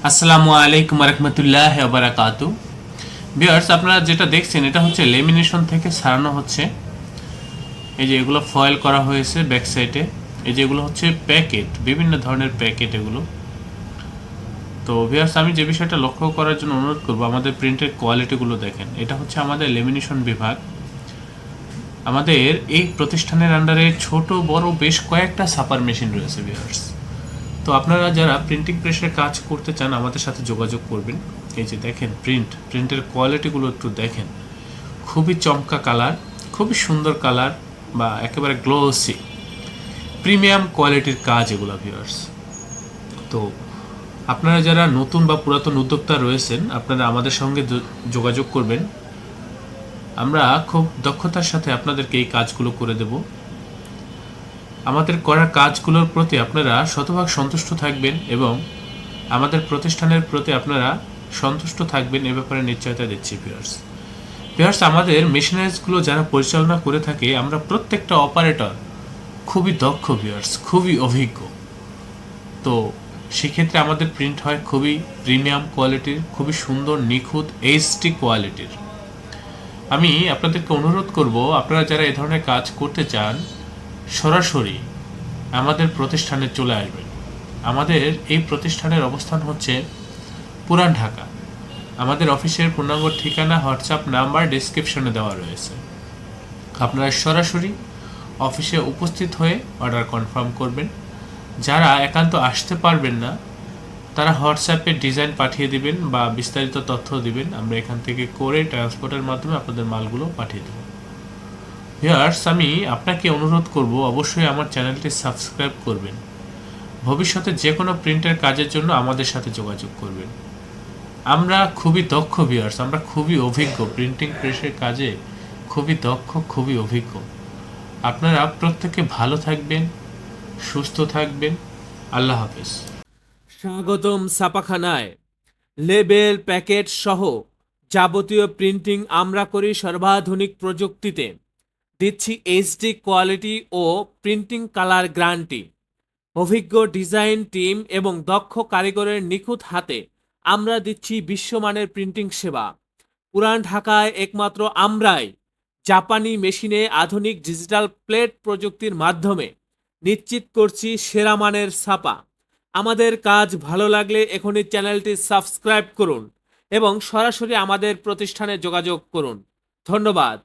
আসসালামু আলাইকুম রহমতুল্লাহ বারাকাতু। ভিউয়ার্স, আপনারা যেটা দেখছেন এটা হচ্ছে লেমিনেশন থেকে সারানো হচ্ছে। এই যে এগুলো ফয়েল করা হয়েছে ব্যাক সাইডে। এই যে এগুলো হচ্ছে প্যাকেট, বিভিন্ন ধরনের প্যাকেট এগুলো। তো ভিউয়ার্স, আমি যে বিষয়টা লক্ষ্য করার জন্য অনুরোধ করব, আমাদের প্রিন্টের কোয়ালিটিগুলো দেখেন। এটা হচ্ছে আমাদের লেমিনেশন বিভাগ। আমাদের এই প্রতিষ্ঠানের আন্ডারে ছোট বড় বেশ কয়েকটা ছাপার মেশিন রয়েছে ভিউয়ার্স। তো আপনারা যারা প্রিন্টিং প্রেসের কাজ করতে চান আমাদের সাথে যোগাযোগ করবেন। এই যে দেখেন প্রিন্টের কোয়ালিটিগুলো একটু দেখেন, খুবই চমকা কালার, খুবই সুন্দর কালার, বা একেবারে গ্লোসি প্রিমিয়াম কোয়ালিটির কাজ এগুলো ভিউয়ার্স। তো আপনারা যারা নতুন বা পুরাতন উদ্যোক্তা রয়েছেন আপনারা আমাদের সঙ্গে যোগাযোগ করবেন। আমরা খুব দক্ষতার সাথে আপনাদেরকে এই কাজগুলো করে দেব। আমাদের করা কাজগুলোর প্রতি আপনারা শতভাগ সন্তুষ্ট থাকবেন এবং আমাদের প্রতিষ্ঠানের প্রতি আপনারা সন্তুষ্ট থাকবেন, এ ব্যাপারে নিশ্চয়তা দিচ্ছি ভিউয়ার্স। আমাদের মেশিনারিজগুলো যারা পরিচালনা করে থাকে আমরা প্রত্যেকটা অপারেটর খুবই দক্ষ ভিউয়ার্স, খুবই অভিজ্ঞ। তো সেক্ষেত্রে আমাদের প্রিন্ট হয় খুবই প্রিমিয়াম কোয়ালিটির, খুবই সুন্দর নিখুঁত এইচডি কোয়ালিটির। আমি আপনাদেরকে অনুরোধ করব, আপনারা যারা এ ধরনের কাজ করতে চান সরাসরি আমাদের প্রতিষ্ঠানে চলে আসবেন। আমাদের এই প্রতিষ্ঠানের অবস্থান হচ্ছে পুরান ঢাকা। আমাদের অফিসের পূর্ণাঙ্গ ঠিকানা, হোয়াটসঅ্যাপ নাম্বার ডেসক্রিপশনে দেওয়া রয়েছে। আপনারা সরাসরি অফিসে উপস্থিত হয়ে অর্ডার কনফার্ম করবেন। যারা একান্ত আসতে পারবেন না তারা হোয়াটসঅ্যাপে ডিজাইন পাঠিয়ে দিবেন বা বিস্তারিত তথ্য দিবেন, আমরা এখান থেকে করে ট্রান্সপোর্টের মাধ্যমে আপনাদের মালগুলো পাঠিয়ে দেব। ভিউয়ার্স, আমি আপনাকে অনুরোধ করব অবশ্যই আমার চ্যানেলটি সাবস্ক্রাইব করবেন। ভবিষ্যতে যে কোনো প্রিন্টের কাজের জন্য আমাদের সাথে যোগাযোগ করবেন। আমরা খুবই দক্ষ ভিউয়ার্স, আমরা খুবই অভিজ্ঞ, প্রিন্টিং প্রেসের কাজে খুবই দক্ষ, খুবই অভিজ্ঞ। আপনারা প্রত্যেকে ভালো থাকবেন, সুস্থ থাকবেন। আল্লাহ হাফেজ। স্বাগতম ছাপাখানায়। লেবেল, প্যাকেট সহ যাবতীয় প্রিন্টিং আমরা করি সর্বাধুনিক প্রযুক্তিতে। দিচ্ছি এইচডি কোয়ালিটি ও প্রিন্টিং কালার গ্যারান্টি। অভিজ্ঞ ডিজাইন টিম এবং দক্ষ কারিগরের নিখুঁত হাতে আমরা দিচ্ছি বিশ্বমানের প্রিন্টিং সেবা। পুরান ঢাকায় একমাত্র আমরাই জাপানি মেশিনে আধুনিক ডিজিটাল প্লেট প্রযুক্তির মাধ্যমে নিশ্চিত করছি সেরা মানের ছাপা। আমাদের কাজ ভালো লাগলে এখনই চ্যানেলটি সাবস্ক্রাইব করুন এবং সরাসরি আমাদের প্রতিষ্ঠানে যোগাযোগ করুন। ধন্যবাদ।